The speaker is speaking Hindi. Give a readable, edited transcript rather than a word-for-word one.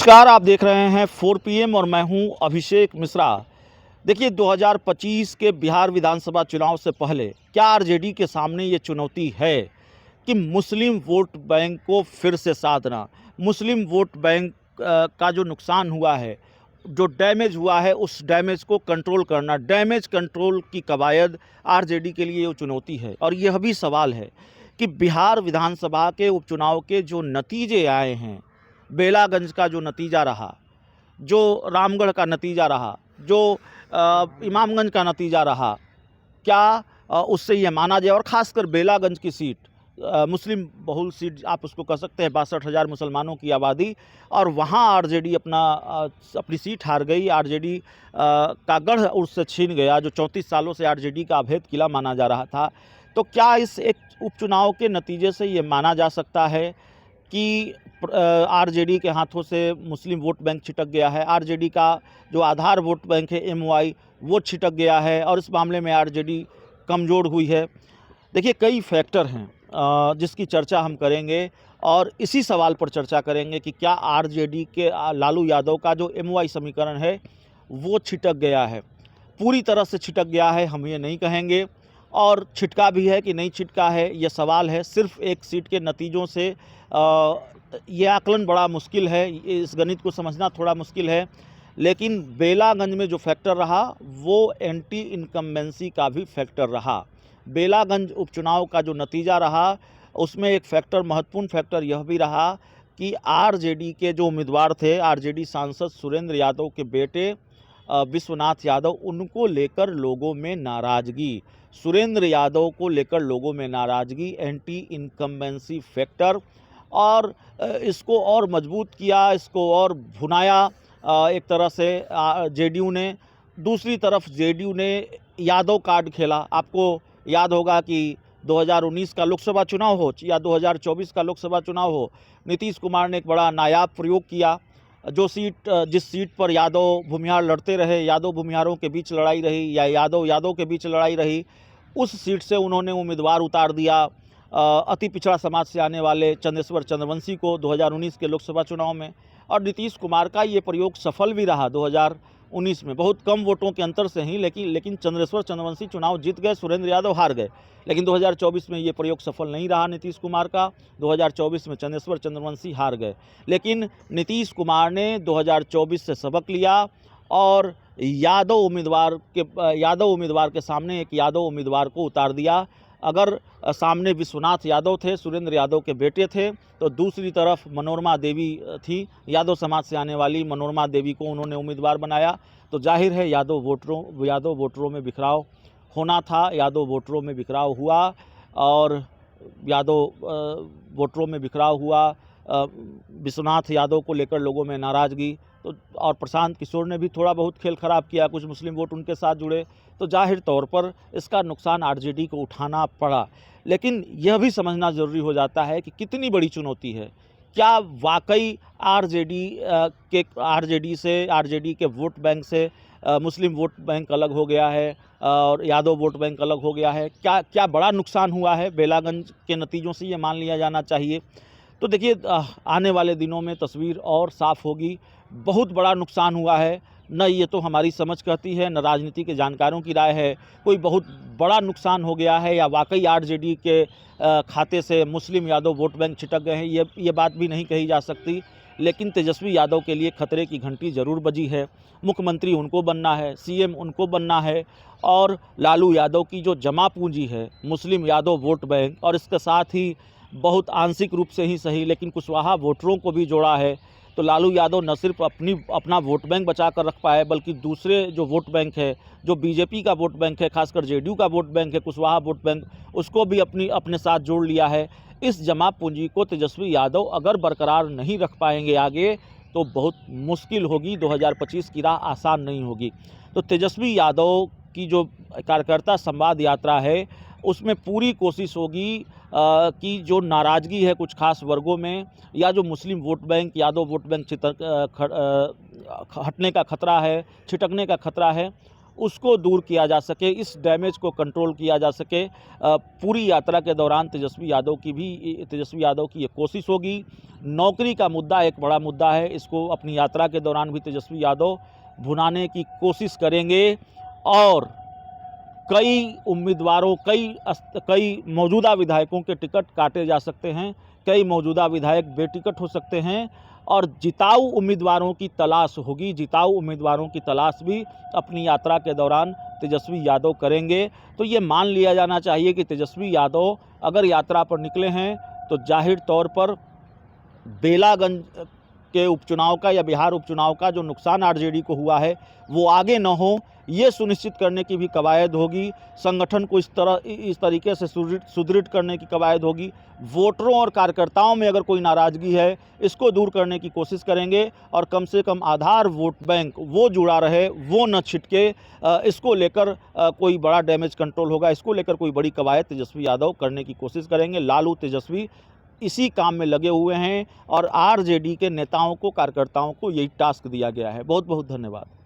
नमस्कार, आप देख रहे हैं 4 PM और मैं हूं अभिषेक मिश्रा। देखिए 2025 के बिहार विधानसभा चुनाव से पहले क्या आरजेडी के सामने ये चुनौती है कि मुस्लिम वोट बैंक को फिर से साधना, मुस्लिम वोट बैंक का जो नुकसान हुआ है, जो डैमेज हुआ है, उस डैमेज को कंट्रोल करना, डैमेज कंट्रोल की कवायद आरजेडी के लिए ये चुनौती है। और यह भी सवाल है कि बिहार विधानसभा के उपचुनाव के जो नतीजे आए हैं, बेलागंज का जो नतीजा रहा, जो रामगढ़ का नतीजा रहा, जो इमामगंज का नतीजा रहा, क्या उससे ये माना जाए, और ख़ासकर बेलागंज की सीट मुस्लिम बहुल सीट आप उसको कह सकते हैं, 62,000 मुसलमानों की आबादी, और वहाँ आरजेडी अपनी सीट हार गई। आरजेडी का गढ़ उससे छीन गया, जो 34 सालों से आरजेडी का अभेद किला माना जा रहा था। तो क्या इस एक उपचुनाव के नतीजे से ये माना जा सकता है कि आरजेडी के हाथों से मुस्लिम वोट बैंक छिटक गया है, आरजेडी का जो आधार वोट बैंक है एमवाई वो छिटक गया है, और इस मामले में आरजेडी कमज़ोर हुई है? देखिए कई फैक्टर हैं जिसकी चर्चा हम करेंगे, और इसी सवाल पर चर्चा करेंगे कि क्या आरजेडी के लालू यादव का जो एमवाई समीकरण है वो छिटक गया है, पूरी तरह से छिटक गया है हम ये नहीं कहेंगे, और छिटका भी है कि नहीं छिटका है ये सवाल है। सिर्फ एक सीट के नतीजों से ये आकलन बड़ा मुश्किल है, इस गणित को समझना थोड़ा मुश्किल है। लेकिन बेलागंज में जो फैक्टर रहा वो एंटी इनकम्बेंसी का भी फैक्टर रहा। बेलागंज उपचुनाव का जो नतीजा रहा उसमें एक फैक्टर, महत्वपूर्ण फैक्टर यह भी रहा कि आरजेडी के जो उम्मीदवार थे, आरजेडी सांसद सुरेंद्र यादव के बेटे विश्वनाथ यादव, उनको लेकर लोगों में नाराज़गी, सुरेंद्र यादव को लेकर लोगों में नाराज़गी, एंटी इनकम्बेंसी फैक्टर, और इसको और मजबूत किया, इसको और भुनाया एक तरह से जेडीयू ने। दूसरी तरफ जेडीयू ने यादव कार्ड खेला। आपको याद होगा कि 2019 का लोकसभा चुनाव हो या 2024 का लोकसभा चुनाव हो, नीतीश कुमार ने एक बड़ा नायाब प्रयोग किया। जिस सीट पर यादव भूमिहार लड़ते रहे, यादव भूमिहारों के बीच लड़ाई रही या यादव के बीच लड़ाई रही, उस सीट से उन्होंने उम्मीदवार उतार दिया अति पिछड़ा समाज से आने वाले चंद्रेश्वर चंद्रवंशी को 2019 के लोकसभा चुनाव में। और नीतीश कुमार का ये प्रयोग सफल भी रहा 2019 में, बहुत कम वोटों के अंतर से ही, लेकिन चंद्रेश्वर चंद्रवंशी चुनाव जीत गए, सुरेंद्र यादव हार गए। लेकिन 2024 में ये प्रयोग सफल नहीं रहा नीतीश कुमार का, 2024 में चंद्रेश्वर चंद्रवंशी हार गए। लेकिन नीतीश कुमार ने 2024 से सबक लिया और यादव उम्मीदवार के सामने एक यादव उम्मीदवार को उतार दिया। अगर सामने विश्वनाथ यादव थे, सुरेंद्र यादव के बेटे थे, तो दूसरी तरफ मनोरमा देवी थी, यादव समाज से आने वाली मनोरमा देवी को उन्होंने उम्मीदवार बनाया। तो जाहिर है यादव वोटरों में बिखराव होना था, यादव वोटरों में बिखराव हुआ, और यादव वोटरों में बिखराव हुआ, विश्वनाथ यादव को लेकर लोगों में नाराज़गी, तो और प्रशांत किशोर ने भी थोड़ा बहुत खेल ख़राब किया, कुछ मुस्लिम वोट उनके साथ जुड़े, तो जाहिर तौर पर इसका नुकसान आरजेडी को उठाना पड़ा। लेकिन यह भी समझना ज़रूरी हो जाता है कि कितनी बड़ी चुनौती है। क्या वाकई आरजेडी के वोट बैंक से मुस्लिम वोट बैंक अलग हो गया है और यादव वोट बैंक अलग हो गया है? क्या बड़ा नुकसान हुआ है? बेलागंज के नतीजों से ये मान लिया जाना चाहिए। तो देखिए आने वाले दिनों में तस्वीर और साफ़ होगी। बहुत बड़ा नुकसान हुआ है, न ये तो हमारी समझ कहती है, न राजनीति के जानकारों की राय है कोई बहुत बड़ा नुकसान हो गया है या वाकई आरजेडी के खाते से मुस्लिम यादव वोट बैंक छिटक गए हैं, ये बात भी नहीं कही जा सकती। लेकिन तेजस्वी यादव के लिए खतरे की घंटी ज़रूर बजी है। मुख्यमंत्री उनको बनना है, सीएम उनको बनना है, और लालू यादव की जो जमा पूंजी है मुस्लिम यादव वोट बैंक, और इसके साथ ही बहुत आंशिक रूप से ही सही लेकिन कुशवाहा वोटरों को भी जोड़ा है, तो लालू यादव न सिर्फ अपना वोट बैंक बचा कर रख पाए, बल्कि दूसरे जो वोट बैंक है, जो बीजेपी का वोट बैंक है, खासकर जेडीयू का वोट बैंक है, कुशवाहा वोट बैंक, उसको भी अपने साथ जोड़ लिया है। इस जमा पूंजी को तेजस्वी यादव अगर बरकरार नहीं रख पाएंगे आगे, तो बहुत मुश्किल होगी, 2025 की राह आसान नहीं होगी। तो तेजस्वी यादव की जो कार्यकर्ता संवाद यात्रा है, उसमें पूरी कोशिश होगी कि जो नाराज़गी है कुछ खास वर्गों में, या जो मुस्लिम vote bank, Yadav vote bank हटने का खतरा है, छिटकने का खतरा है, उसको दूर किया जा सके, इस डैमेज को कंट्रोल किया जा सके। पूरी यात्रा के दौरान तेजस्वी यादव की ये कोशिश होगी। नौकरी का मुद्दा एक बड़ा मुद्दा है, इसको अपनी यात्रा के दौरान भी तेजस्वी यादव भुनाने की कोशिश करेंगे और कई उम्मीदवारों, कई मौजूदा विधायकों के टिकट काटे जा सकते हैं, कई मौजूदा विधायक बेटिकट हो सकते हैं और जिताऊ उम्मीदवारों की तलाश होगी। जिताऊ उम्मीदवारों की तलाश भी अपनी यात्रा के दौरान तेजस्वी यादव करेंगे। तो ये मान लिया जाना चाहिए कि तेजस्वी यादव अगर यात्रा पर निकले हैं तो जाहिर तौर पर बेलागंज के उपचुनाव का या बिहार उपचुनाव का जो नुकसान आरजेडी को हुआ है वो आगे न हो, ये सुनिश्चित करने की भी कवायद होगी। संगठन को इस तरीके से सुदृढ़ करने की कवायद होगी। वोटरों और कार्यकर्ताओं में अगर कोई नाराज़गी है, इसको दूर करने की कोशिश करेंगे और कम से कम आधार वोट बैंक वो जुड़ा रहे, वो न छिटके। इसको लेकर कोई बड़ा डैमेज कंट्रोल होगा, इसको लेकर कोई बड़ी कवायद तेजस्वी यादव करने की कोशिश करेंगे। लालू तेजस्वी इसी काम में लगे हुए हैं और आरजेडी के नेताओं को, कार्यकर्ताओं को यही टास्क दिया गया है। बहुत बहुत धन्यवाद।